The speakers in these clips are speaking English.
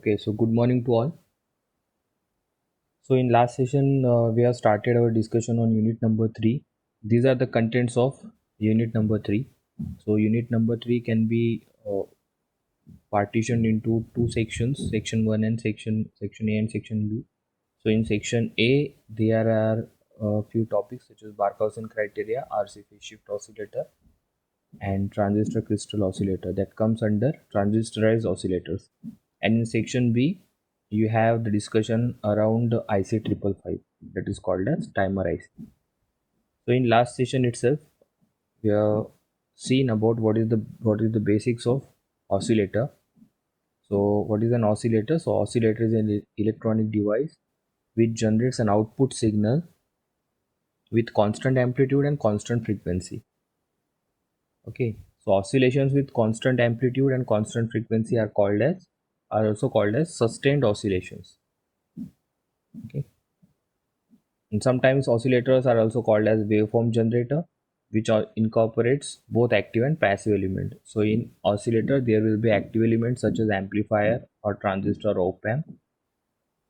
Okay, so good morning to all. So in last session, we have started our discussion on unit number 3. These are the contents of unit number 3. So unit number 3 can be partitioned into two sections, section 1 and section A and section B. So in section A, there are a few topics such as Barkhausen criteria, RC phase shift oscillator, and transistor crystal oscillator that comes under transistorized oscillators. And in section B, you have the discussion around IC 555 that is called as timer IC. So in last session itself, we have seen about what is the basics of oscillator. So what is an oscillator? So oscillator is an electronic device which generates an output signal with constant amplitude and constant frequency. Okay, so oscillations with constant amplitude and constant frequency are also called as sustained oscillations. Okay, and sometimes oscillators are also called as waveform generator, which incorporates both active and passive element. So in oscillator there will be active elements such as amplifier or transistor or op-amp,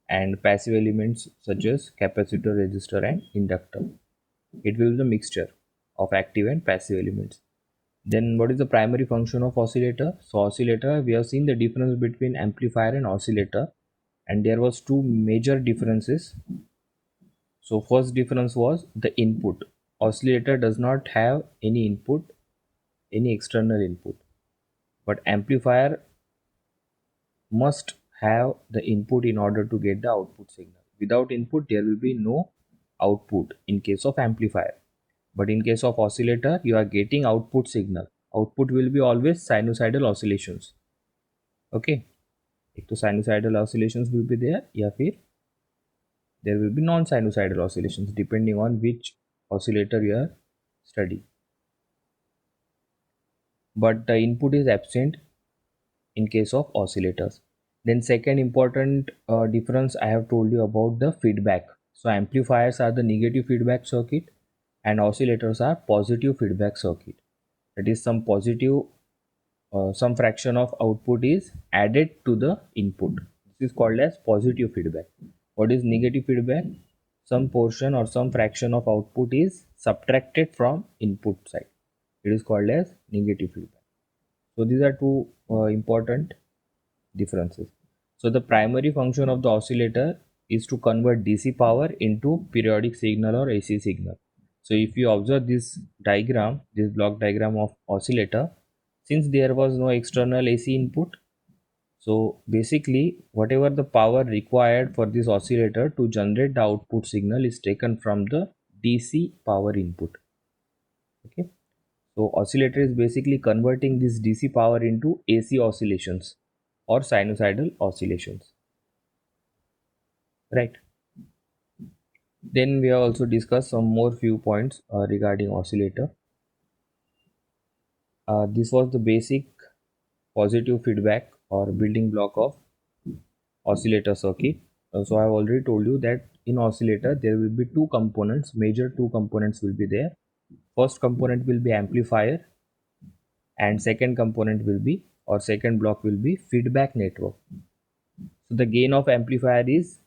and passive elements such as capacitor, resistor and inductor. It will be the mixture of active and passive elements. Then what is the primary function of oscillator? So oscillator, we have seen the difference between amplifier and oscillator, and there was two major differences. So first difference was the input. Oscillator does not have any input, any external input, but amplifier must have the input in order to get the output signal. Without input there will be no output in case of amplifier, but in case of oscillator you are getting output signal. Output will be always sinusoidal oscillations. Okay, एक तो sinusoidal oscillations will be there या फिर there will be non-sinusoidal oscillations depending on which oscillator you are studying, but the input is absent in case of oscillators. Then second important difference I have told you about the feedback. So amplifiers are the negative feedback circuit and oscillators are positive feedback circuit. That is, some fraction of output is added to the input. This is called as positive feedback. What is negative feedback? Some portion or some fraction of output is subtracted from input side. It is called as negative feedback. So these are two important differences. So the primary function of the oscillator is to convert DC power into periodic signal or AC signal. So if you observe this diagram, this block diagram of oscillator, since there was no external AC input, so basically whatever the power required for this oscillator to generate the output signal is taken from the DC power input. Okay, so oscillator is basically converting this DC power into AC oscillations or sinusoidal oscillations, right? Then we have also discussed some more few points regarding oscillator. This was the basic positive feedback or building block of oscillator circuit. So I have already told you that in oscillator there will be two components, major two components will be there. First component will be amplifier and second component will be, or second block will be, feedback network. So the gain of amplifier is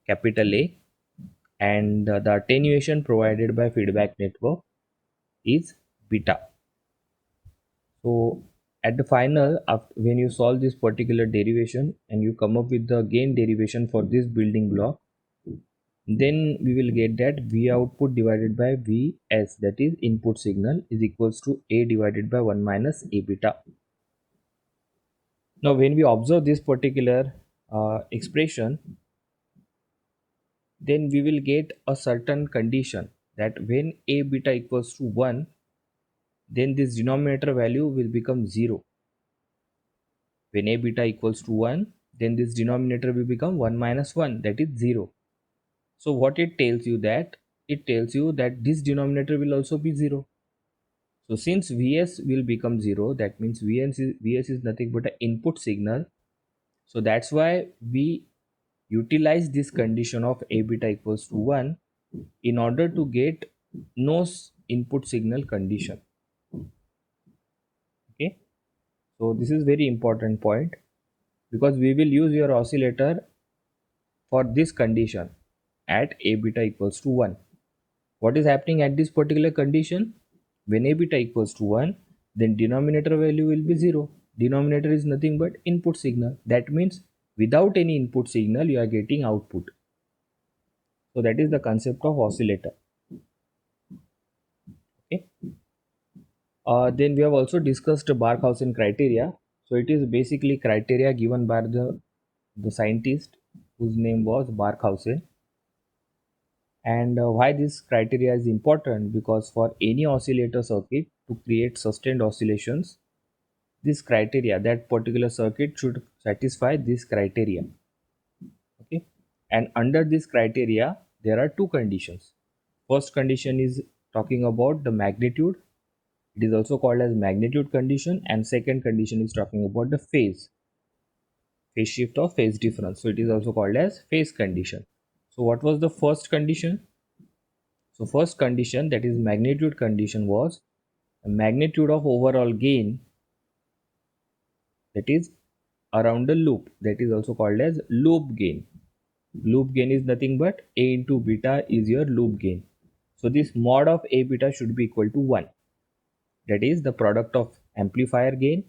capital A, and the attenuation provided by feedback network is beta. So at the final, when you solve this particular derivation and you come up with the gain derivation for this building block, then we will get that V output divided by Vs, that is input signal, is equals to A divided by 1 minus A beta. Now when we observe this particular expression, then we will get a certain condition that when A beta equals to 1, then this denominator value will become 0. When A beta equals to 1, then this denominator will become 1 minus 1, that is 0. So what it tells you that? It tells you that this denominator will also be 0. So since Vs will become 0, that means Vs is nothing but an input signal. So that's why we utilize this condition of A beta equals to 1 in order to get no input signal condition. Okay, so this is very important point. because we will use your oscillator for this condition at a beta equals to 1. What is happening at this particular condition? When a beta equals to 1, then denominator value will be 0. Denominator is nothing but input signal. That means without any input signal, you are getting output. So that is the concept of oscillator. Okay. Then we have also discussed Barkhausen criteria. So it is basically criteria given by the scientist whose name was Barkhausen. And why this criteria is important, because for any oscillator circuit to create sustained oscillations, this criteria, that particular circuit should satisfy this criteria. Okay, and under this criteria there are two conditions. First condition is talking about the magnitude. It is also called as magnitude condition. And second condition is talking about the phase shift or phase difference. So it is also called as phase condition. So what was the first condition? So first condition, that is magnitude condition, was the magnitude of overall gain, that is around the loop, that is also called as loop gain. Loop gain is nothing but A into beta is your loop gain. So this mod of A beta should be equal to 1. That is the product of amplifier gain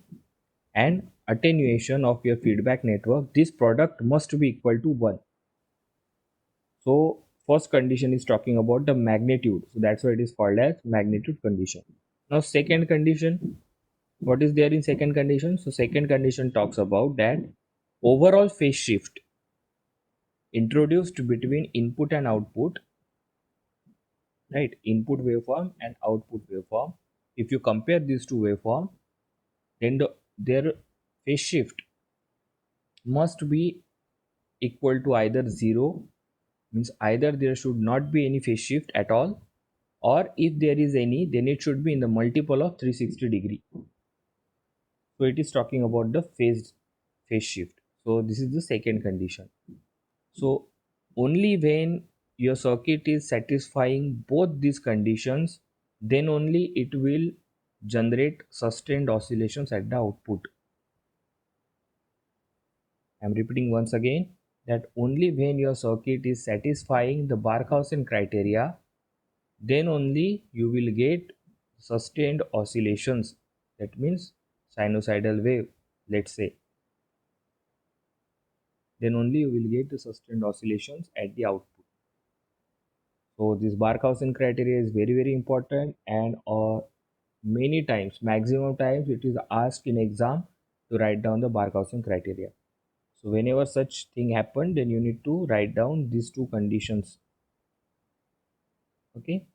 and attenuation of your feedback network. This product must be equal to 1. So first condition is talking about the magnitude. So that's why it is called as magnitude condition. Now second condition, what is there in second condition? So second condition talks about that overall phase shift introduced between input and output, right? Input waveform and output waveform. If you compare these two waveform, then their phase shift must be equal to either 0, means either there should not be any phase shift at all, or if there is any, then it should be in the multiple of 360 degree. So it is talking about the phase shift. So this is the second condition. So only when your circuit is satisfying both these conditions, then only it will generate sustained oscillations at the output. I am repeating once again that only when your circuit is satisfying the Barkhausen criteria, then only you will get sustained oscillations. That means sinusoidal wave, let's say. Then only you will get the sustained oscillations at the output. So this Barkhausen criteria is very, very important, and many times, maximum times, it is asked in exam to write down the Barkhausen criteria. So whenever such thing happen, then you need to write down these two conditions. Okay.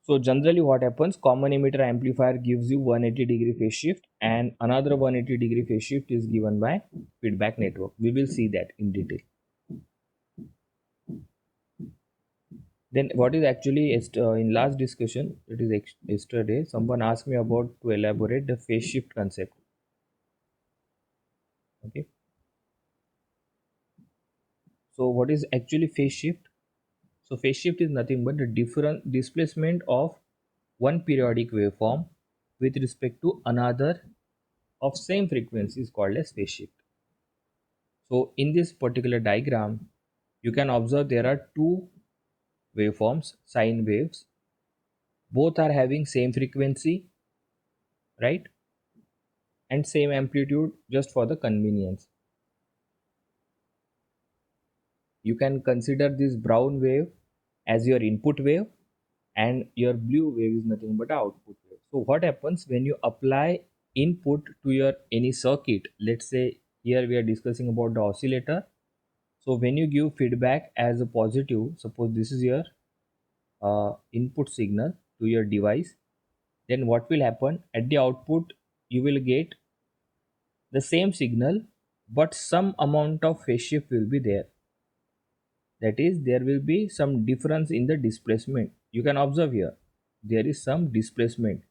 So generally what happens, common emitter amplifier gives you 180 degree phase shift, and another 180 degree phase shift is given by feedback network. We will see that in detail. Then what is actually in last discussion, it is yesterday, someone asked me about to elaborate the phase shift concept. Okay. So what is actually phase shift? So phase shift is nothing but the different displacement of one periodic waveform with respect to another of same frequency is called as phase shift. So in this particular diagram, you can observe there are two waveforms, sine waves. Both are having same frequency, right? And same amplitude, just for the convenience. You can consider this brown wave as your input wave, and your blue wave is nothing but output wave. So what happens when you apply input to your any circuit? Let's say here we are discussing about the oscillator. So when you give feedback as a positive, suppose this is your input signal to your device, then what will happen at the output? You will get the same signal, but some amount of phase shift will be there. That is, there will be some difference in the displacement. You can observe here there is some displacement,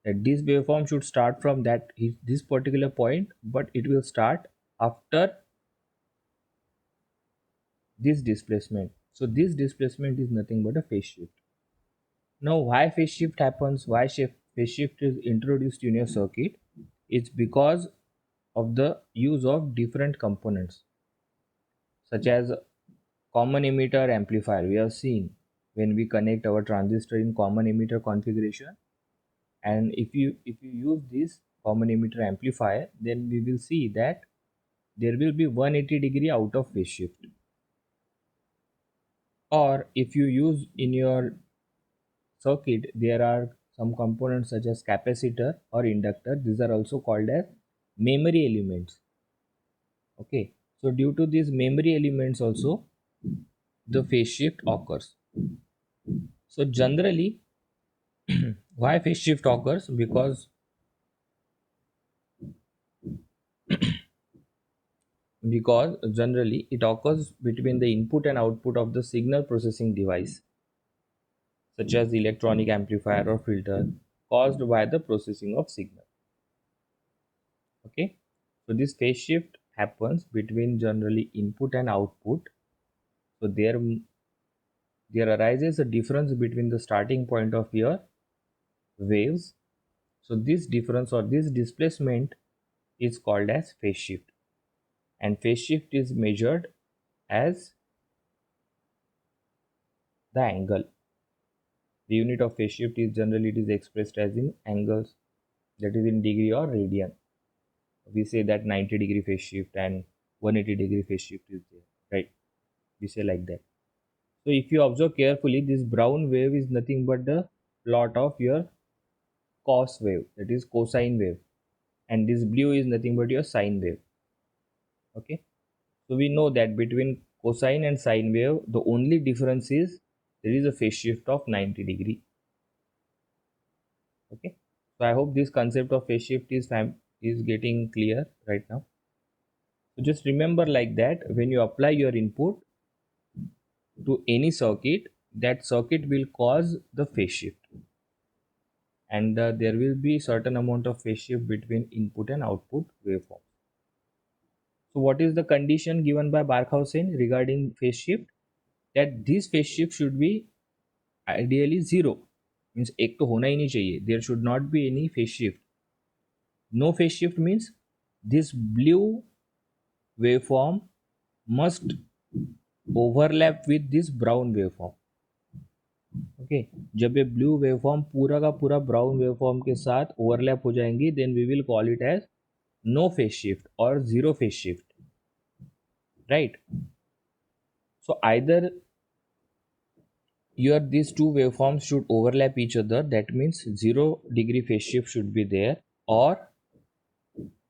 that this waveform should start from this particular point, but it will start after this displacement. So this displacement is nothing but a phase shift. Now why phase shift happens, phase shift is introduced in your circuit? It's because of the use of different components such as common emitter amplifier. We have seen when we connect our transistor in common emitter configuration, and if you use this common emitter amplifier, then we will see that there will be 180-degree out of phase shift. Or if you use in your circuit, there are some components such as capacitor or inductor. These are also called as memory elements. Okay, so due to these memory elements also, the phase shift occurs. So generally, why phase shift occurs? Because generally it occurs between the input and output of the signal processing device, such as electronic amplifier or filter, caused by the processing of signal. Okay, so this phase shift happens between generally input and output. So there arises a difference between the starting point of your waves. So this difference or this displacement is called as phase shift, and phase shift is measured as the angle. The unit of phase shift is generally it is expressed as in angles, that is in degree or radian. We say that 90-degree phase shift and 180-degree phase shift is there, right? We say like that. So if you observe carefully, this brown wave is nothing but the plot of your cos wave, that is cosine wave, and this blue is nothing but your sine wave. Okay, so we know that between cosine and sine wave, the only difference is there is a phase shift of 90-degree. Okay, so I hope this concept of phase shift is getting clear right now. So just remember like that when you apply your input to any circuit, that circuit will cause the phase shift, and there will be certain amount of phase shift between input and output waveform. So what is the condition given by Barkhausen regarding phase shift? That this phase shift should be ideally zero, means एक तो होना ही नहीं चाहिए. There should not be any phase shift. No phase shift means this blue waveform must overlap with this brown waveform. Okay, जब ये blue waveform पूरा का पूरा ब्राउन वेवफॉर्म के साथ ओवरलैप हो जाएंगी, then we will call it as no phase shift और zero phase shift, right? So either your these two waveforms should overlap each other, that means 0-degree phase shift should be there, or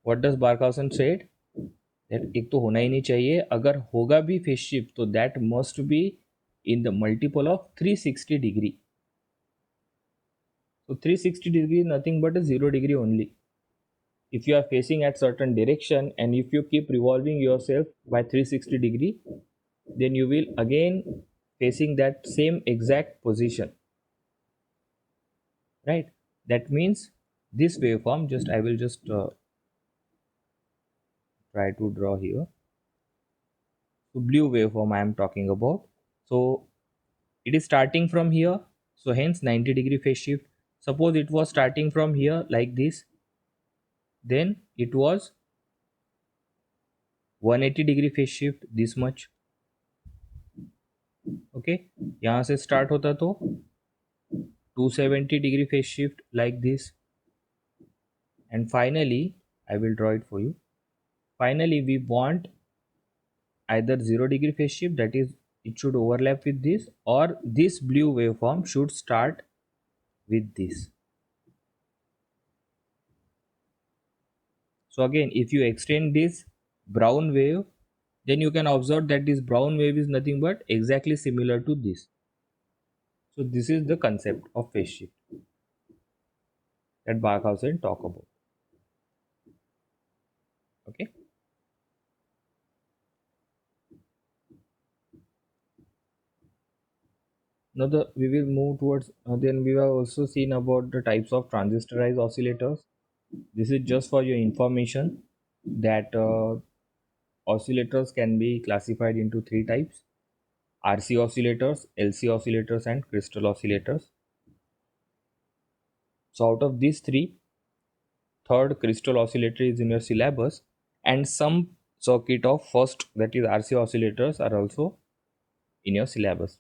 what does Barkhausen said, that एक तो होना ही नहीं चाहिए, अगर होगा भी phase shift तो that must be in the multiple of 360 degree. So 360 degree is nothing but a 0 degree only. If you are facing at certain direction and if you keep revolving yourself by 360 degree, then you will again facing that same exact position, right? That means this waveform, just I will just try to draw here. So blue waveform I am talking about. So it is starting from here, so hence 90-degree phase shift. Suppose it was starting from here like this, then it was 180-degree phase shift, this much. Okay, यहाँ से start होता तो 270-degree phase shift like this, and finally I will draw it for you. Finally we want either 0-degree phase shift, that is it should overlap with this, or this blue waveform should start with this. So again, if you extend this brown wave, then you can observe that this brown wave is nothing but exactly similar to this. So this is the concept of phase shift that Barkhausen talk about. Okay. Now we will move towards, then we have also seen about the types of transistorized oscillators. This is just for your information that oscillators can be classified into three types: RC oscillators, LC oscillators, and crystal oscillators. So out of these three, third crystal oscillator is in your syllabus. and some circuit of first, that is RC oscillators, are also in your syllabus.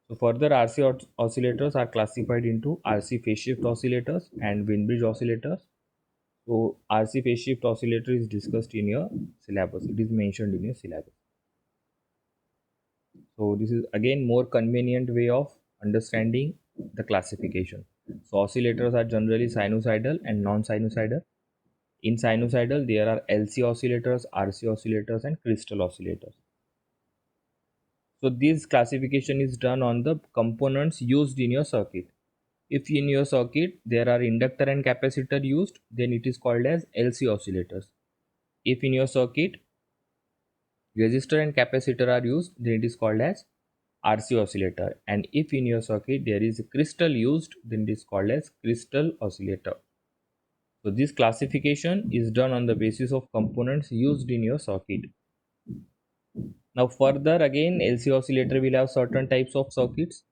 So further RC oscillators are classified into RC phase shift oscillators and Wien bridge oscillators. So RC phase shift oscillator is discussed in your syllabus. It is mentioned in your syllabus. So this is again more convenient way of understanding the classification. So oscillators are generally sinusoidal and non-sinusoidal. In sinusoidal, there are LC oscillators, RC oscillators, and crystal oscillators. So this classification is done on the components used in your circuit. If in your circuit there are inductor and capacitor used, then it is called as LC oscillators. If in your circuit resistor and capacitor are used, then it is called as RC oscillator. And if in your circuit there is a crystal used, then it is called as crystal oscillator. So this classification is done on the basis of components used in your circuit. Now further again, LC oscillator will have certain types of circuits,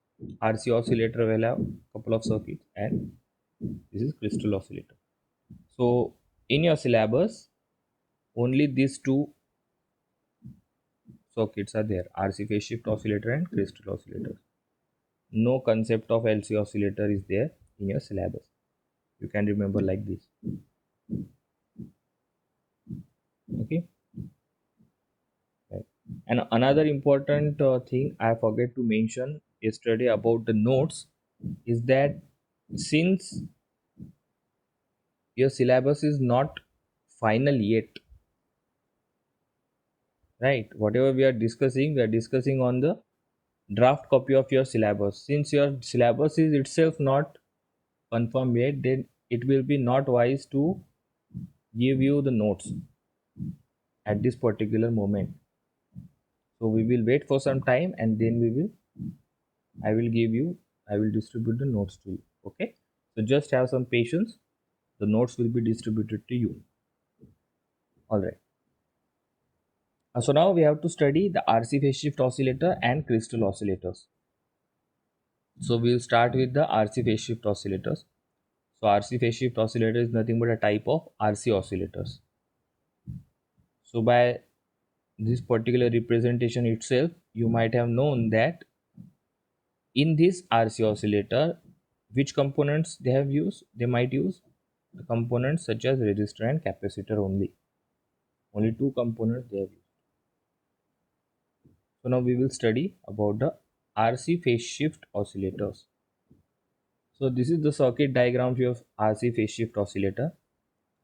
RC oscillator will have couple of circuits, and this is crystal oscillator. So in your syllabus, only these two circuits are there, RC phase shift oscillator and crystal oscillator. No concept of LC oscillator is there in your syllabus. You can remember like this. Okay. Right. And another important thing I forget to mention yesterday about the notes is that since your syllabus is not final yet, right? Whatever we are discussing on the draft copy of your syllabus. Since your syllabus is itself not confirmed yet, then it will be not wise to give you the notes at this particular moment. So we will wait for some time and then I will distribute the notes to you. Okay. So just have some patience. The notes will be distributed to you. All right. So now we have to study the RC phase shift oscillator and crystal oscillators. So we'll start with the RC phase shift oscillators. So RC phase shift oscillator is nothing but a type of RC oscillators. So by this particular representation itself, you might have known that in this RC oscillator, which components they have used? They might use the components such as resistor and capacitor only. Only two components they have used. So now we will study about the RC phase shift oscillators. So this is the circuit diagram of RC phase shift oscillator,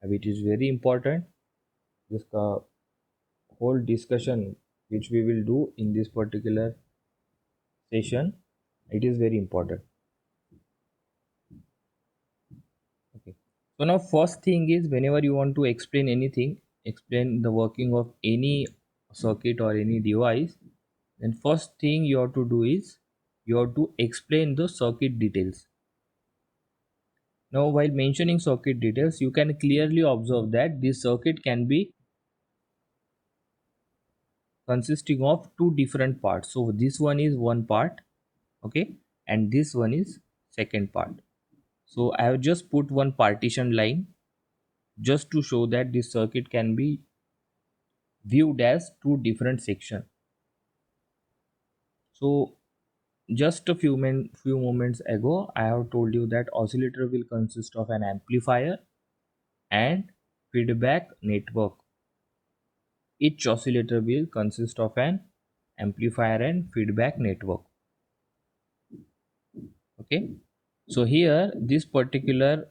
which is very important. This whole discussion which we will do in this particular session, it is very important. Okay. So now first thing is, whenever you want to explain anything, explain the working of any circuit or any device, then first thing you have to do is you have to explain the circuit details. Now while mentioning circuit details, you can clearly observe that this circuit can be consisting of two different parts. So this one is one part, okay, and this one is second part. So I have just put one partition line just to show that this circuit can be viewed as two different sections. So just a few moments ago, I have told you that oscillator will consist of an amplifier and feedback network. Each oscillator will consist of an amplifier and feedback network. Okay. So here this particular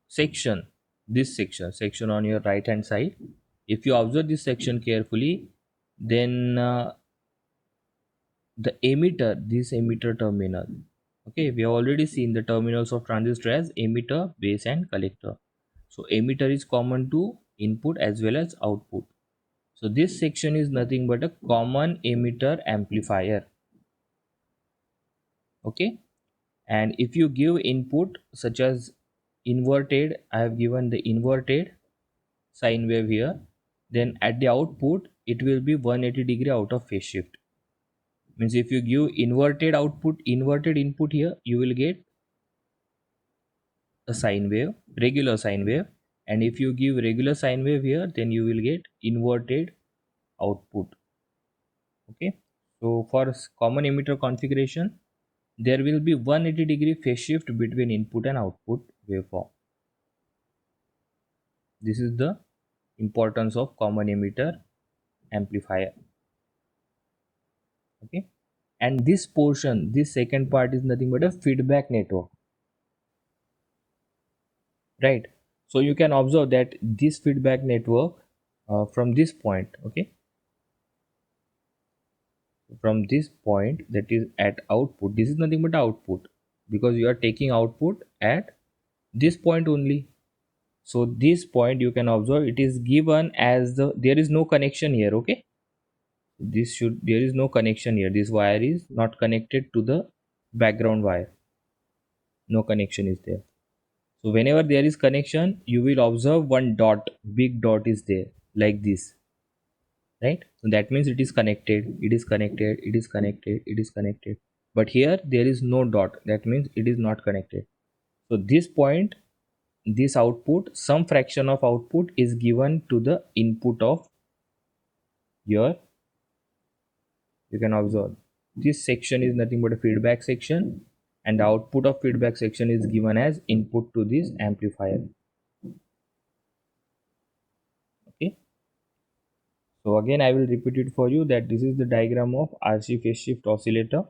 section, this section on your right hand side, if you observe this section carefully, then the emitter, this emitter terminal, okay, we have already seen the terminals of transistor as emitter, base and collector. So emitter is common to input as well as output. So this section is nothing but a common emitter amplifier. Okay. And if you give input such as inverted, I have given the inverted sine wave here, then at the output it will be 180-degree out of phase shift. Means if you give inverted output, inverted input here, you will get a sine wave, regular sine wave, and if you give regular sine wave here, then you will get inverted output. Okay, so for common emitter configuration, there will be 180-degree phase shift between input and output waveform. This is the importance of common emitter amplifier. Okay, and this portion, this second part, is nothing but a feedback network, right? So you can observe that this feedback network, from this point, okay, from this point, that is at output, this is nothing but output, because you are taking output at this point only. So this point, you can observe, it is given as there is no connection here. Okay, there is no connection here, this wire is not connected to the background wire, no connection is there. So whenever there is connection, you will observe one dot, big dot is there, like this, right? So that means it is connected, it is connected, it is connected, it is connected. But here there is no dot, that means it is not connected. So this point, this output, some fraction of output is given to the input of your, you can observe, this section is nothing but a feedback section, and the output of feedback section is given as input to this amplifier. Okay, so again I will repeat it for you, that this is the diagram of RC phase shift oscillator.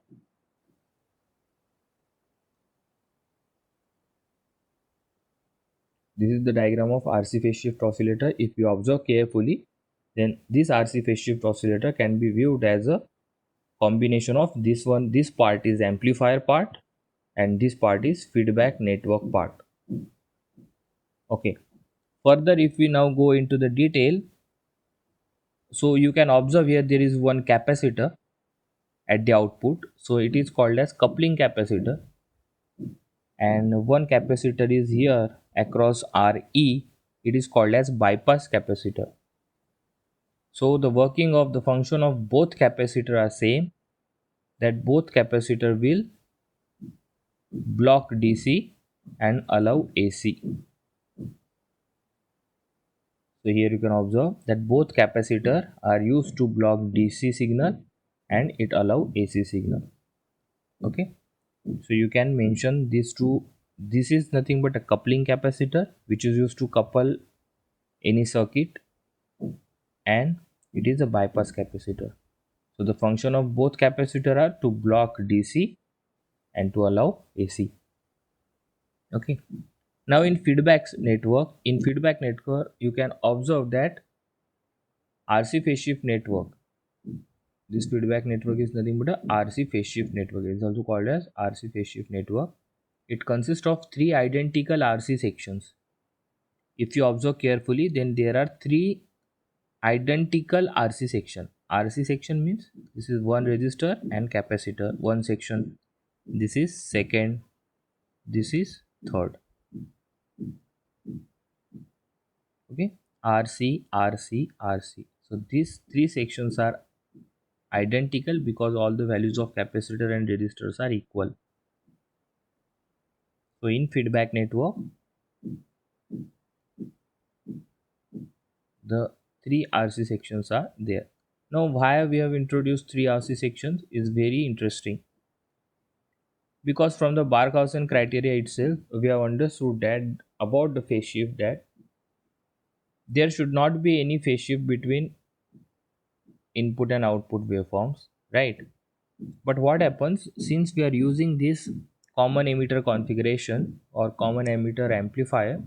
This is the diagram of RC phase shift oscillator. If you observe carefully, then this RC phase shift oscillator can be viewed as a combination of this one, this part is amplifier part, and this part is feedback network part. Okay, further if we now go into the detail, so you can observe here there is one capacitor at the output, so it is called as coupling capacitor, and one capacitor is here across RE, it is called as bypass capacitor. So the working of the function of both capacitor are same, that both capacitor will block DC and allow AC. So here you can observe that both capacitor are used to block DC signal and it allow AC signal. Okay, so you can mention these two. This is nothing but a coupling capacitor which is used to couple any circuit, and it is a bypass capacitor. So the function of both capacitor are to block DC and to allow AC. Okay, now in feedback network, you can observe that RC phase shift network, this feedback network is nothing but a RC phase shift network. It is also called as RC phase shift network. It consists of three identical RC sections. If you observe carefully, then there are three identical RC section. RC section means this is one resistor and capacitor, one section. This is second, this is third. Okay, RC, RC, RC. So these three sections are identical because all the values of capacitor and resistors are equal. So in feedback network, the three RC sections are there. Now why we have introduced three RC sections is very interesting, because from the Barkhausen criteria itself we have understood that about the phase shift, that there should not be any phase shift between input and output waveforms, right? But what happens, since we are using this common emitter configuration or common emitter amplifier,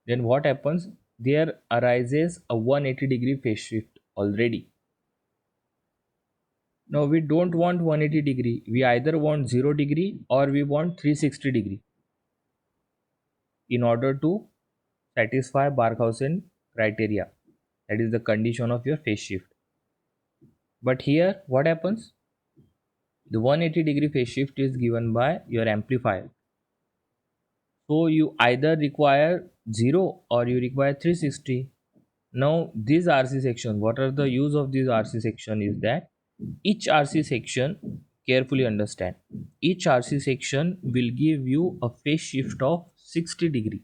then what happens, there arises a 180-degree phase shift already. Now we don't want 180 degree, we either want 0 degree or we want 360 degree in order to satisfy Barkhausen criteria, that is the condition of your phase shift. But here what happens, the 180-degree phase shift is given by your amplifier, so you either require 0 or you require 360. Now this RC section, what are the use of this RC section is that each RC section, carefully understand, each RC section will give you a phase shift of 60 degree.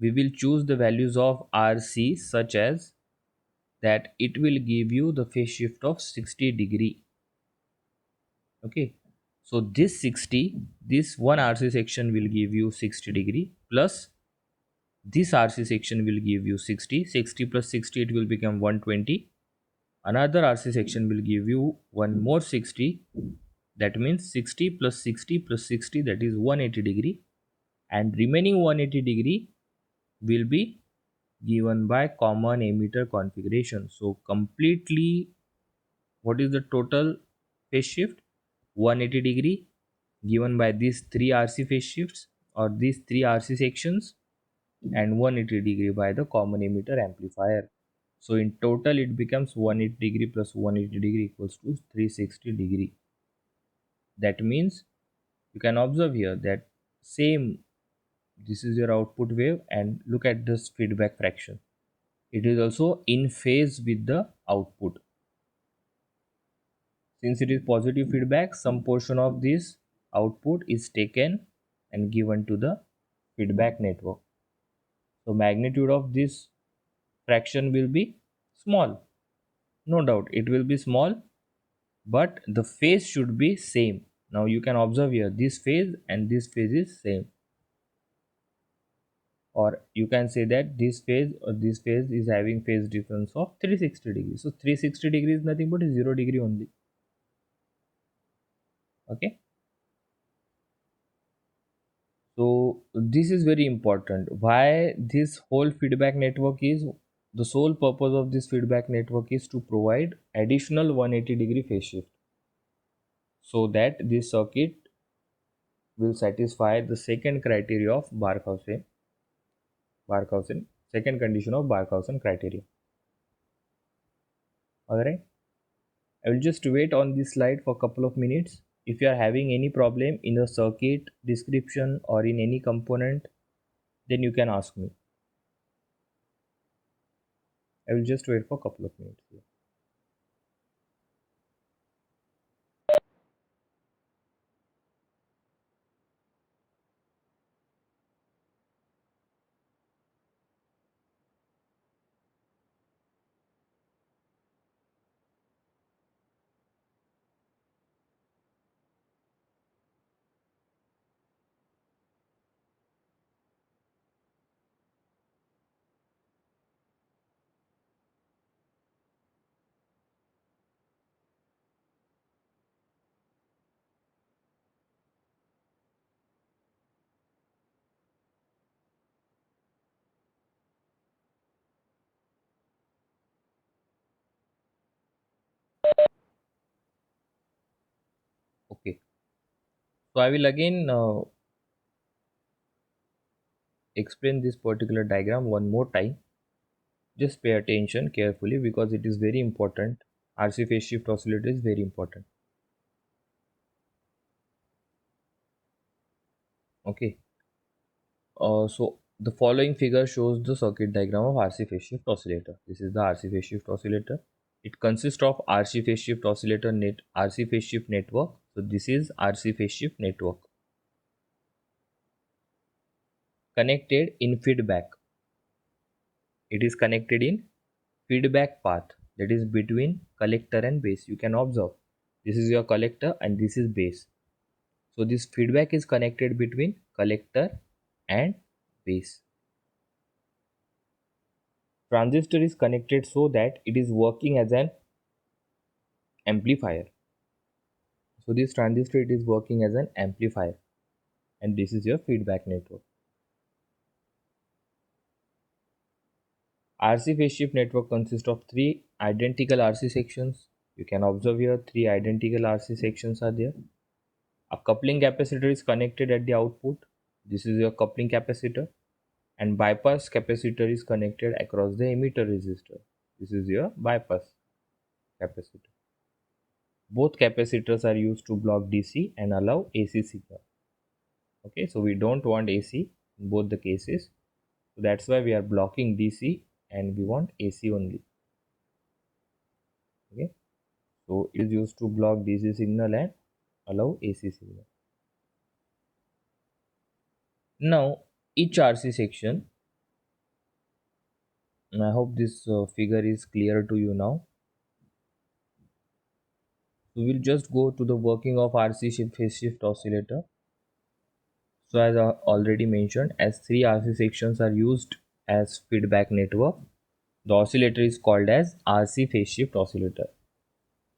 we will choose the values of RC such as that it will give you the phase shift of 60 degree. Okay, so this 60, this one RC section will give you 60 degree, plus this RC section will give you 60. 60 plus 60, it will become 120. Another RC section will give you one more 60. That means 60 plus 60 plus 60, that is 180 degree, and remaining 180 degree will be given by common emitter configuration. So completely, what is the total phase shift? 180 degree given by these three RC phase shifts or these three RC sections, and 180 degree by the common emitter amplifier. So in total it becomes 180 degree plus 180 degree equals to 360 degree. That means you can observe here that same, this is your output wave, and look at this feedback fraction. It is also in phase with the output. Since it is positive feedback, some portion of this output is taken and given to the feedback network. So magnitude of this fraction will be small. No doubt it will be small, but the phase should be same. Now you can observe here this phase and this phase is same. Or you can say that this phase or this phase is having phase difference of 360 degrees. So 360 degrees is nothing but 0 degree only. Okay. So this is very important. Why this whole feedback network is, the sole purpose of this feedback network is to provide additional 180 degree phase shift, so that this circuit will satisfy the second criteria of Barkhausen, second condition of Barkhausen criteria. Alright, I will just wait on this slide for a couple of minutes. If you are having any problem in the circuit description or in any component, then you can ask me. I will just wait for a couple of minutes here. Okay, so I will again explain this particular diagram one more time. Just pay attention carefully because it is very important. RC phase shift oscillator is very important. Okay. So the following figure shows the circuit diagram of RC phase shift oscillator. This is the RC phase shift oscillator. It consists of RC phase shift oscillator RC phase shift network. So this is RC phase shift network connected in feedback. It is connected in feedback path, that is between collector and base. You can observe this is your collector and this is base. So this feedback is connected between collector and base. Transistor is connected so that it is working as an amplifier. So this transistor, it is working as an amplifier, and this is your feedback network. RC phase shift network consists of three identical RC sections. You can observe here three identical RC sections are there. A coupling capacitor is connected at the output. This is your coupling capacitor, and bypass capacitor is connected across the emitter resistor. This is your bypass capacitor. Both capacitors are used to block DC and allow AC signal. Okay, so we don't want AC in both the cases. So that's why we are blocking DC and we want AC only. Okay, so it is used to block DC signal and allow AC signal. Now each RC section I hope this figure is clear to you now. So we'll just go to the working of RC phase shift oscillator. So as I already mentioned, as three RC sections are used as feedback network, the oscillator is called as RC phase shift oscillator.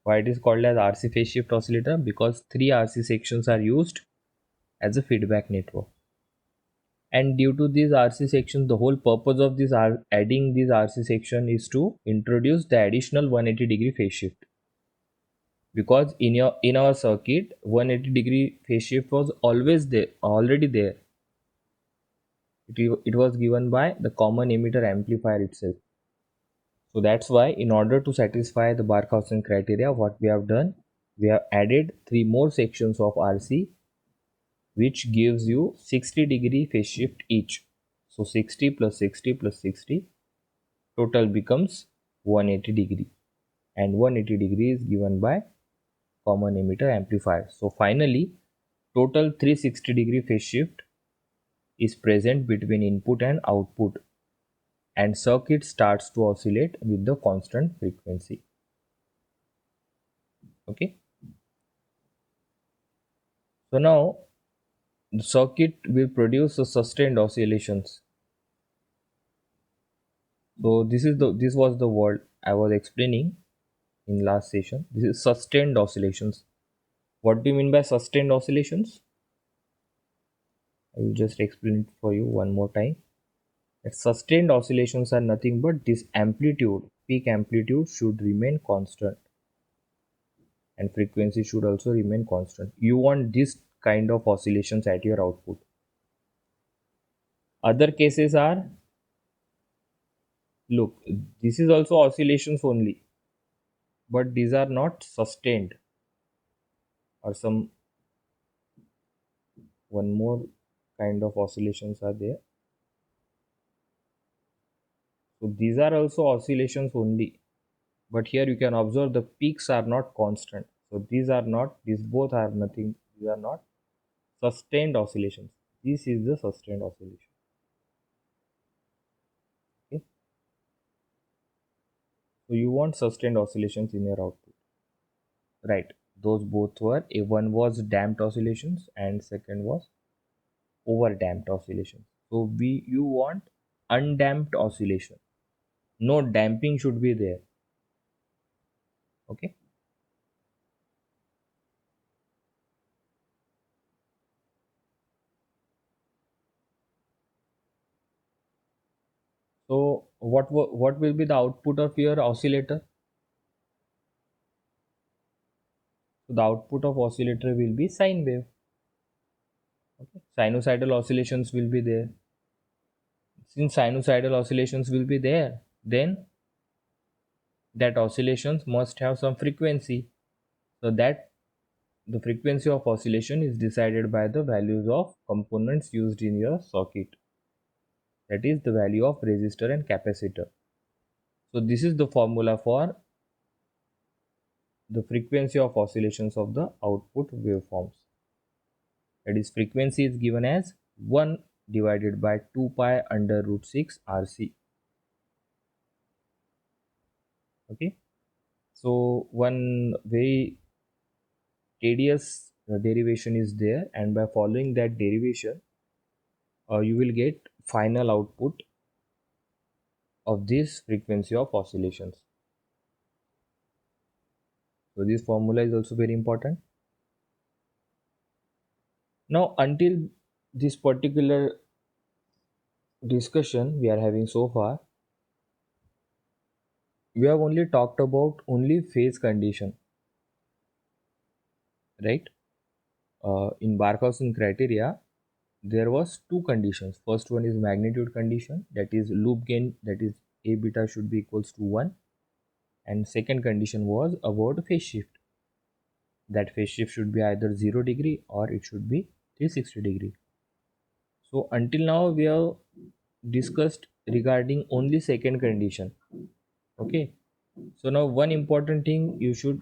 Why it is called as RC phase shift oscillator? Because three RC sections are used as a feedback network. And due to these RC sections, the whole purpose of this adding this RC section is to introduce the additional 180-degree phase shift. Because in our circuit, 180-degree phase shift was always there, already there. It was given by the common emitter amplifier itself. So that's why, in order to satisfy the Barkhausen criteria, what we have done, we have added three more sections of RC, which gives you 60-degree phase shift each. So 60 plus 60 plus 60, total becomes 180 degree, and 180 degree is given by common emitter amplifier. So finally, total 360-degree phase shift is present between input and output, and circuit starts to oscillate with the constant frequency. Okay, so now the circuit will produce a sustained oscillations. So this was the word I was explaining in last session. This is sustained oscillations. What do you mean by sustained oscillations? I will just explain it for you one more time. That sustained oscillations are nothing but this amplitude, peak amplitude should remain constant, and frequency should also remain constant. You want this kind of oscillations at your output. Other cases are, look, this is also oscillations only, but these are not sustained, or some one more kind of oscillations are there. So these are also oscillations only, but here you can observe the peaks are not constant. So these both are nothing, these are not sustained oscillations. This is the sustained oscillation. Okay, so you want sustained oscillations in your output, right? Those both were, a one was damped oscillations and second was over damped oscillations. So you want undamped oscillation, no damping should be there. Okay, so what will be the output of your oscillator? So the output of oscillator will be sine wave. Okay, sinusoidal oscillations will be there. Since sinusoidal oscillations will be there, then that oscillations must have some frequency. So that the frequency of oscillation is decided by the values of components used in your circuit. That is the value of resistor and capacitor. So this is the formula for the frequency of oscillations of the output waveforms. That is, frequency is given as 1 divided by 2 pi under root 6 RC. Okay, so one very tedious derivation is there, and by following that derivation, you will get final output of this frequency of oscillations. So this formula is also very important. Now, until this particular discussion we are having so far, we have only talked about only phase condition, right? In Barkhausen criteria, there was two conditions. First one is magnitude condition, that is loop gain, that is A beta should be equals to 1, and second condition was about phase shift. That phase shift should be either 0 degree or it should be 360 degree. So until now we have discussed regarding only second condition. Okay, so now one important thing you should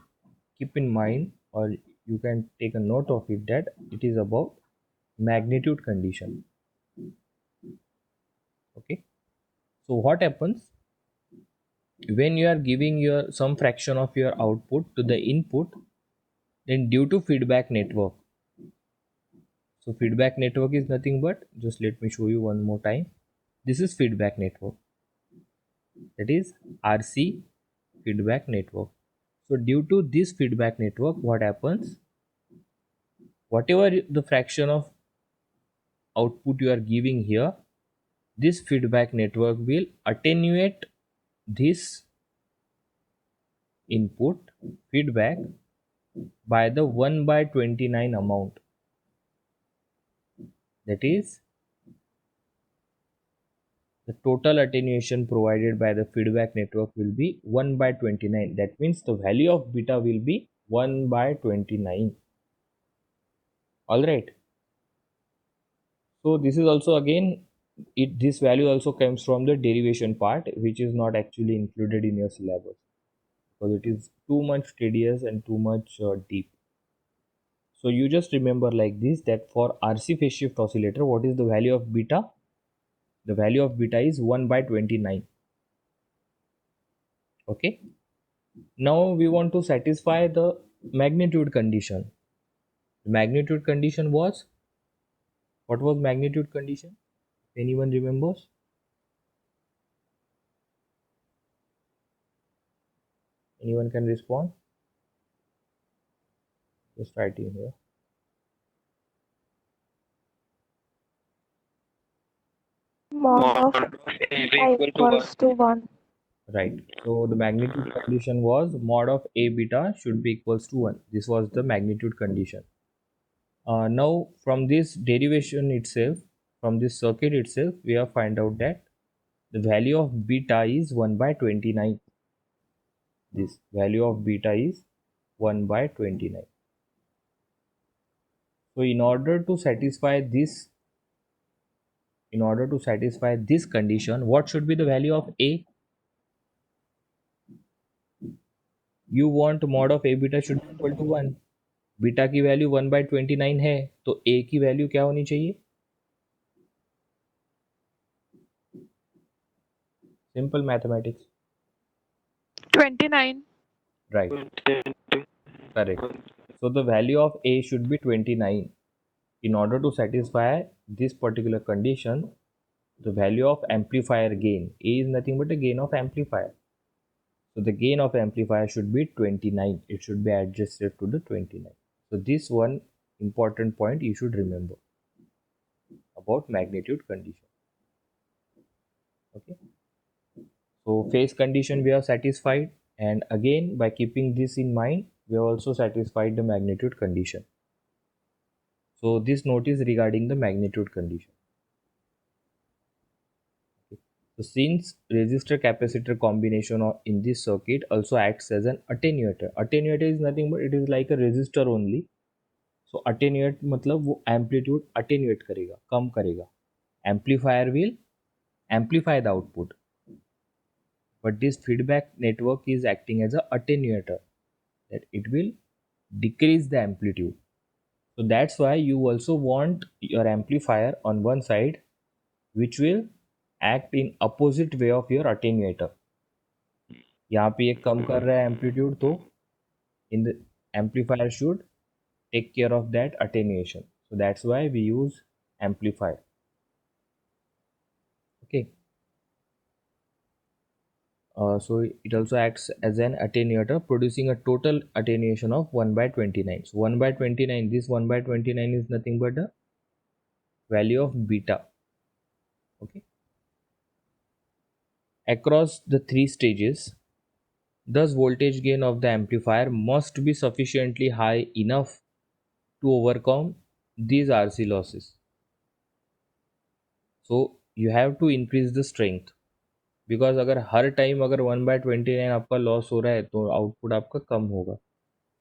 keep in mind, or you can take a note of it, that it is about magnitude condition. Okay, so what happens when you are giving your some fraction of your output to the input, then due to feedback network, so feedback network is nothing but, just let me show you one more time, this is feedback network, that is RC feedback network. So due to this feedback network, what happens, whatever the fraction of output you are giving here, this feedback network will attenuate this input feedback by the 1 by 29 amount, that is the total attenuation provided by the feedback network will be 1 by 29. That means the value of beta will be 1 by 29. Alright. So this is also again, this value also comes from the derivation part, which is not actually included in your syllabus because it is too much tedious and too much deep. So you just remember like this, that for RC phase shift oscillator, what is the value of beta? The value of beta is 1 by 29. Okay. Now we want to satisfy the magnitude condition. The magnitude condition was, what was magnitude condition? Anyone remembers? Anyone can respond? Just writing here. Mod of beta equals to 1. Right. So the magnitude condition was mod of A beta should be equals to 1. This was the magnitude condition. Now from this derivation itself, from this circuit itself, we have find out that the value of beta is 1 by 29. This value of beta is 1 by 29. So in order to satisfy this condition, what should be the value of A? You want mod of A beta should be equal to 1. Beta की value 1/29 है, तो ए की value क्या होनी चाहिए? Simple mathematics. 29. Right. Correct. So the value of A should be 29. In order to satisfy this particular condition, the value of amplifier gain, A is nothing but a gain of amplifier. So the gain of amplifier should be 29. It should be adjusted to the 29. So this one important point you should remember about magnitude condition. Okay. So phase condition we have satisfied, and again by keeping this in mind, we have also satisfied the magnitude condition. So this note is regarding the magnitude condition. Okay. So since resistor capacitor combination in this circuit also acts as an attenuator. Attenuator is nothing but it is like a resistor only. So attenuate मतलब वो amplitude attenuate करेगा, कम करेगा. Amplifier will amplify the output. But this feedback network is acting as a attenuator, that it will decrease the amplitude. So that's why you also want your amplifier on one side which will act in opposite way of your attenuator. यहाँ पे ये कम कर रहा है amplitude, तो in the amplifier should take care of that attenuation. So that's why we use amplifier. Okay. So it also acts as an attenuator, producing a total attenuation of 1 by 29. So 1 by 29, this 1 by 29 is nothing but the value of beta. Okay. Across the three stages, thus voltage gain of the amplifier must be sufficiently high enough to overcome these RC losses. So you have to increase the strength, because अगर हर time अगर 1/29 आपका loss हो रहा है तो output आपका कम होगा.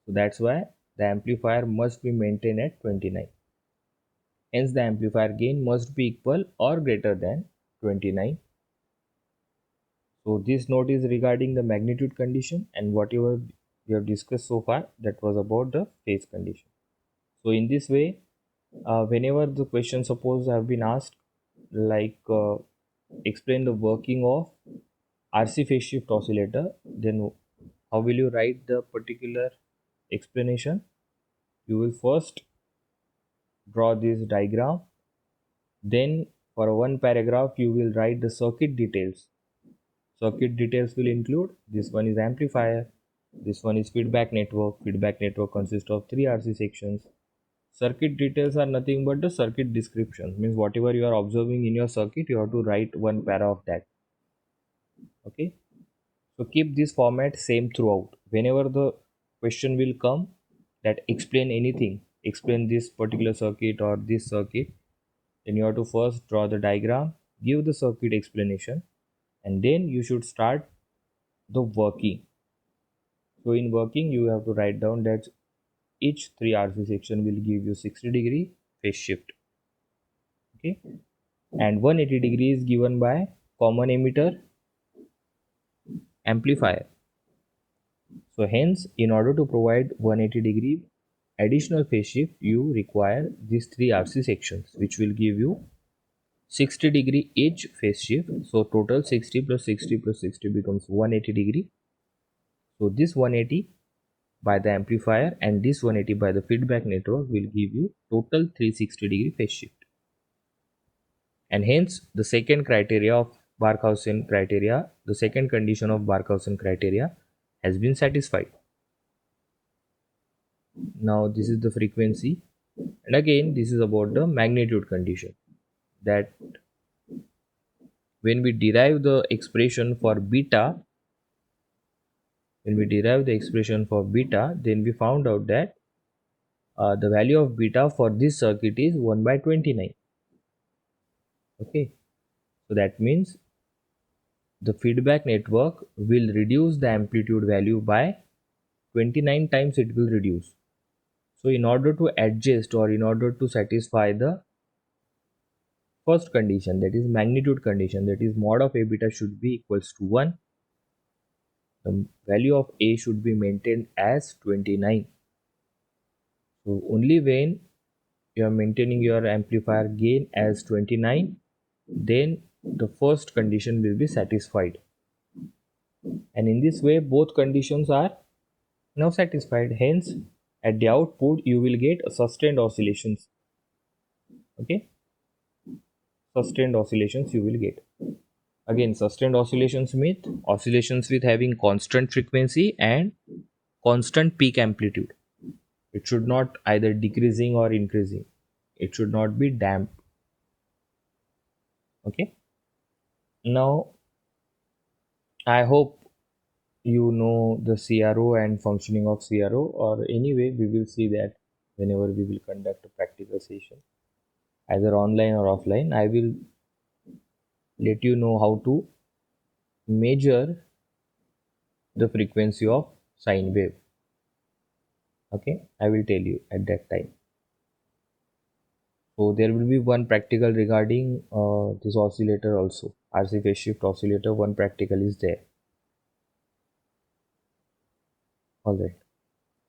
So that's why the amplifier must be maintained at 29. Hence the amplifier gain must be equal or greater than 29. So this note is regarding the magnitude condition, and whatever we have discussed so far, that was about the phase condition. So in this way, whenever the question suppose have been asked like explain the working of RC phase shift oscillator, then how will you write the particular explanation? You will first draw this diagram, then for one paragraph you will write the circuit details. Circuit details will include, this one is amplifier, this one is feedback network. Feedback network consists of 3 RC sections. Circuit details are nothing but the circuit description, means whatever you are observing in your circuit you have to write one para of that. Okay, so keep this format same throughout. Whenever the question will come that explain anything, explain this particular circuit or this circuit, then you have to first draw the diagram, give the circuit explanation, and then you should start the working. So in working you have to write down that each 3 RC section will give you 60-degree phase shift. Okay, and 180 degree is given by common emitter amplifier. So hence, in order to provide 180 degree additional phase shift, you require these 3 RC sections, which will give you 60 degree each phase shift. So total 60 plus 60 plus 60 becomes 180 degree. So this 180 by the amplifier and this 180 by the feedback network will give you total 360 degree phase shift. And hence the second criteria of Barkhausen criteria, the second condition of Barkhausen criteria has been satisfied. Now this is the frequency, and again this is about the magnitude condition, that when we derive the expression for beta, then we found out that the value of beta for this circuit is 1 by 29. Okay, so that means the feedback network will reduce the amplitude value by 29 times. It will reduce. So in order to adjust or in order to satisfy the first condition, that is magnitude condition, that is mod of A beta should be equals to 1, the value of A should be maintained as 29. So only when you are maintaining your amplifier gain as 29, then the first condition will be satisfied, and in this way both conditions are now satisfied. Hence at the output you will get sustained oscillations. Okay, sustained oscillations you will get. Again, sustained oscillations mean oscillations with having constant frequency and constant peak amplitude. It should not either decreasing or increasing. It should not be damped. Okay, now I hope you know the CRO and functioning of CRO, or anyway we will see that whenever we will conduct a practical session, either online or offline. I will let you know how to measure the frequency of sine wave. Okay, I will tell you at that time. So there will be one practical regarding this oscillator also, RC phase shift oscillator. One practical is there. All right.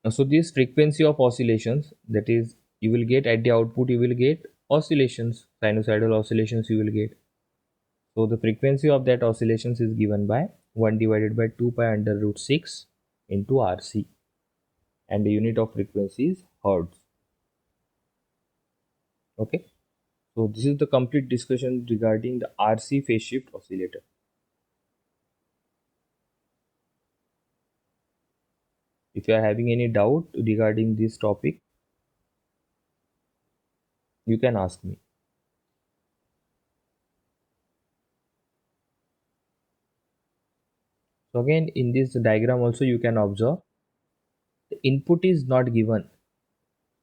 So this frequency of oscillations, that is, you will get at the output, you will get oscillations, sinusoidal oscillations you will get. So the frequency of that oscillations is given by 1 divided by 2 pi under root 6 into RC, and the unit of frequency is hertz. Okay, so this is the complete discussion regarding the RC phase shift oscillator. If you are having any doubt regarding this topic, you can ask me. So again, in this diagram also you can observe the input is not given.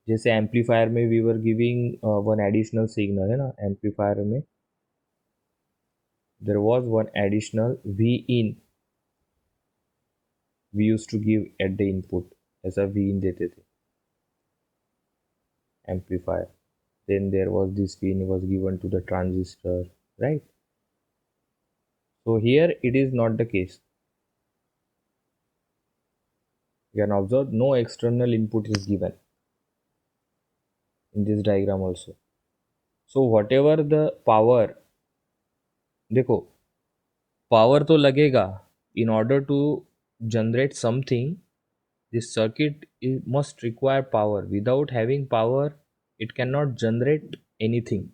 जैसे amplifier में we were giving one additional signal है ना, amplifier में there was one additional V in we used to give at the input, ऐसा V in देते थे amplifier. Then there was this V in was given to the transistor, right? So here it is not the case. You can observe no external input is given in this diagram also. So whatever the power, देखो power तो लगेगा. In order to generate something, this circuit must require power. Without having power, it cannot generate anything.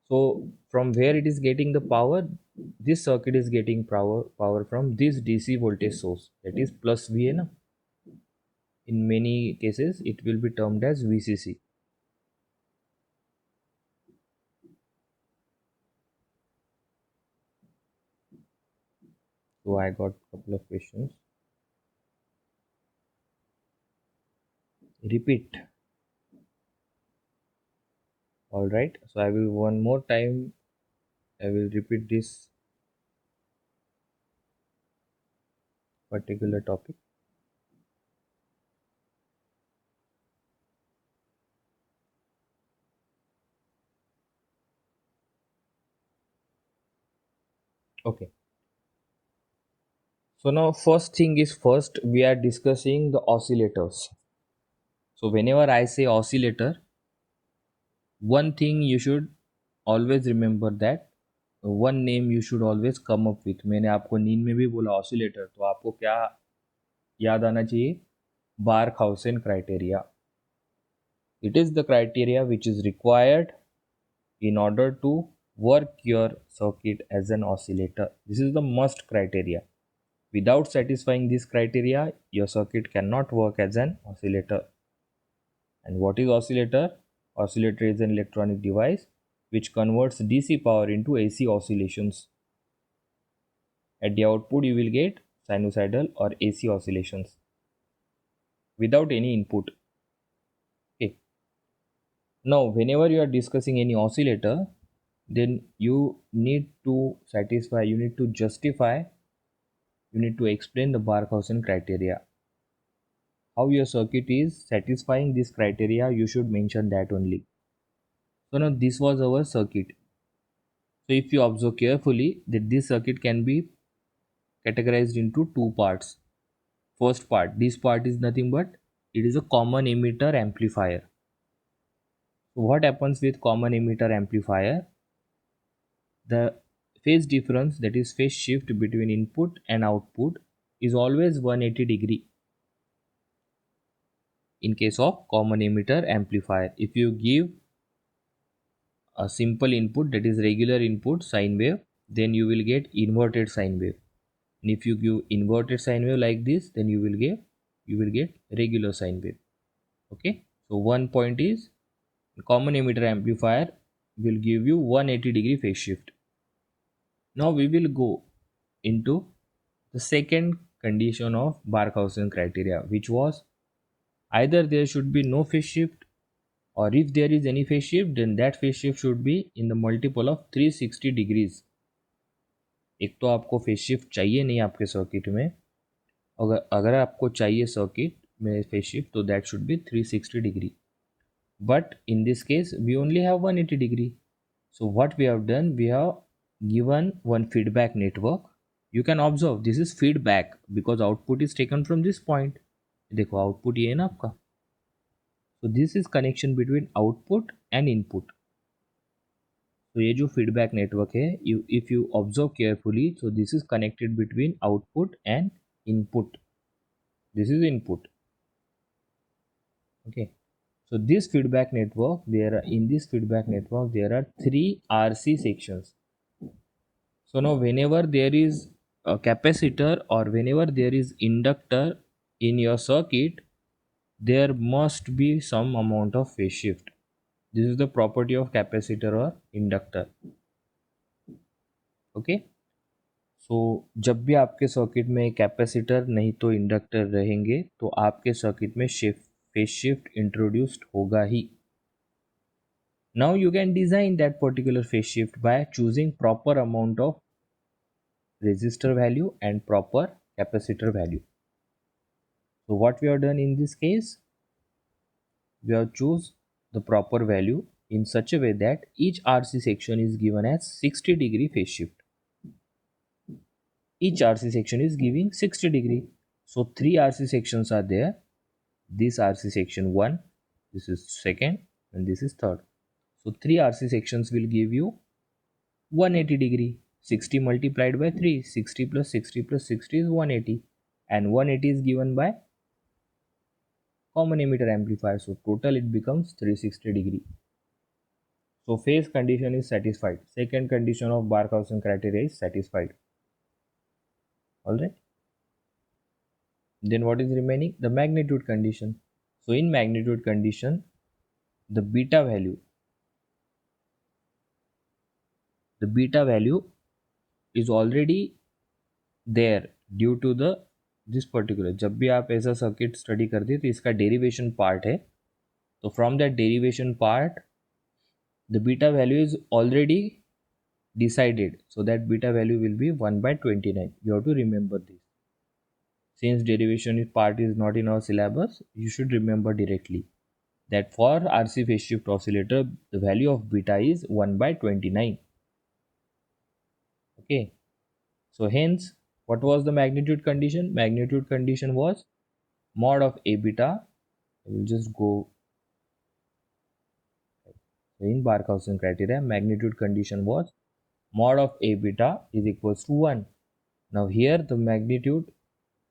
So from where it is getting the power? This circuit is getting power from this DC voltage source, that is plus VA na? In many cases it will be termed as VCC. So I got a couple of questions. Repeat. All right, so I will one more time, I will repeat this particular topic. Okay, so now first thing is first, we are discussing the oscillators. So whenever I say oscillator, one thing you should always remember that one name you should always come up with. मैंने आपको नींद में भी बोला oscillator, तो आपको क्या याद आना चाहिए? Barkhausen criteria. It is the criteria which is required in order to work your circuit as an oscillator. This is the must criteria. Without satisfying this criteria, your circuit cannot work as an oscillator. And what is oscillator? Oscillator is an electronic device which converts DC power into AC oscillations. At the output, you will get sinusoidal or AC oscillations without any input. Okay. Now, whenever you are discussing any oscillator, then you need to satisfy, you need to justify, you need to explain the Barkhausen criteria. How your circuit is satisfying this criteria, you should mention that only. So now this was our circuit. So if you observe carefully, that this circuit can be categorized into two parts. First part, this part is nothing but it is a common emitter amplifier. So what happens with common emitter amplifier? The phase difference, that is phase shift between input and output, is always 180 degree. In case of common emitter amplifier, if you give a simple input, that is regular input sine wave, then you will get inverted sine wave. And if you give inverted sine wave like this, then you will get regular sine wave. Okay, so one point is common emitter amplifier will give you 180 degree phase shift. Now we will go into the second condition of Barkhausen criteria, which was either there should be no phase shift, or if there is any phase shift, then that phase shift should be in the multiple of 360 degrees. एक तो आपको phase shift चाहिए नहीं आपके circuit में, अगर आपको चाहिए सर्किट में फेज शिफ्ट, तो that should be 360 degree. But in this case, we only have 180 degree. So what we have done, we have given one feedback network. You can observe this is feedback because output is taken from this point. देखो output ये है ना आपका. So this is connection between output and input. So ये जो feedback network है, if you observe carefully, so this is connected between output and input. This is input. Okay. So this feedback network, in this feedback network there are 3 RC sections. So now whenever there is a capacitor or whenever there is inductor in your circuit, there must be some amount of phase shift. This is the property of capacitor or inductor. Okay. So जब भी आपके circuit में capacitor नहीं तो inductor रहेंगे, तो आपके circuit में फेज शिफ्ट इंट्रोड्यूस्ड होगा ही. Now you can design that particular phase shift by choosing proper amount of resistor value and proper capacitor value. So what we have done in this case, we have choose the proper value in such a way that each RC section is given as 60 degree phase shift. Each RC section is giving 60 degree. So 3 RC sections are there. This RC section 1, this is second, and this is third. So 3 RC sections will give you 180 degree. 60 multiplied by 3, 60 plus 60 plus 60 is 180, and 180 is given by common emitter amplifier, so total it becomes 360 degree. So phase condition is satisfied. Second condition of Barkhausen criteria is satisfied. Alright. Then what is remaining? The magnitude condition. So in magnitude condition, the beta value is already there due to the this particular. जब भी आप ऐसा circuit study करते हैं तो इसका derivation part है, तो from that derivation part the beta value is already decided, so that beta value will be 1 by 29. You have to remember this. Since derivation part is not in our syllabus, you should remember directly that for RC phase shift oscillator, the value of beta is 1 by 29. Okay, so hence what was the magnitude condition? Magnitude condition was mod of A beta. I will just go in Barkhausen criteria. Magnitude condition was mod of A beta is equals to 1. Now here the magnitude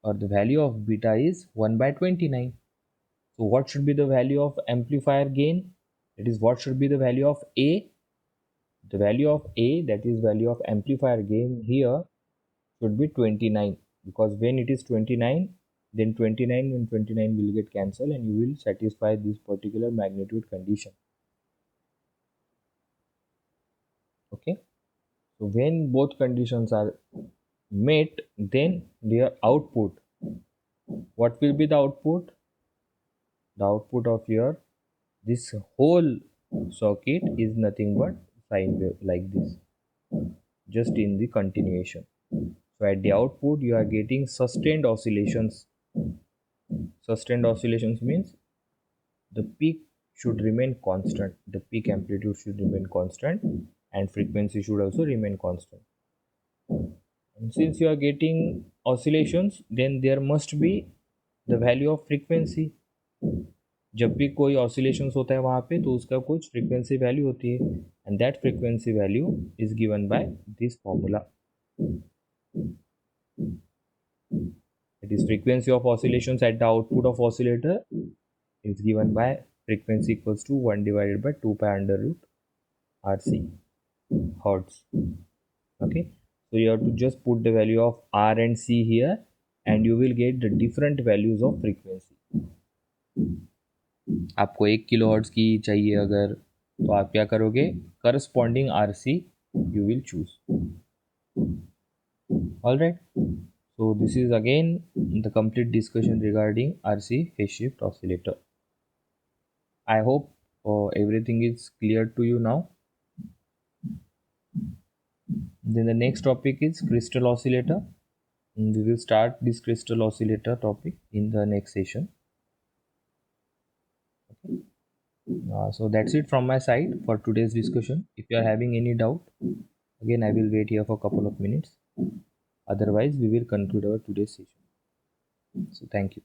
or the value of beta is 1 by 29. So what should be the value of amplifier gain? That is, what should be the value of A? The value of A, that is value of amplifier gain here, should be 29, because when it is 29, then 29 and 29 will get cancelled and you will satisfy this particular magnitude condition. Okay, so when both conditions are met, then their output, what will be the output? The output of your this whole circuit is nothing but sine wave like this, just in the continuation. So at the output you are getting sustained oscillations. Sustained oscillations means the peak should remain constant, the peak amplitude should remain constant, and frequency should also remain constant. And since you are getting oscillations, then there must be the value of frequency. जब भी कोई oscillations होता है वहाँ पे तो उसका कुछ फ्रीक्वेंसी वैल्यू होती है, and that frequency value is given by this formula. It is frequency of oscillations at the output of oscillator is given by frequency equals to 1 divided by 2 pi under root RC hertz. Okay, so you have to just put the value of R and C here and you will get the different values of frequency. आपको 1 kilo hertz की चाहिए अगर, तो आप क्या करोगे? Corresponding RC you will choose. Alright, so this is again the complete discussion regarding RC phase shift oscillator. I hope everything is clear to you now. Then the next topic is crystal oscillator. We will start this crystal oscillator topic in the next session. Okay. So that's it from my side for today's discussion. If you are having any doubt, again I will wait here for a couple of minutes. Otherwise we will conclude our today's session. So thank you.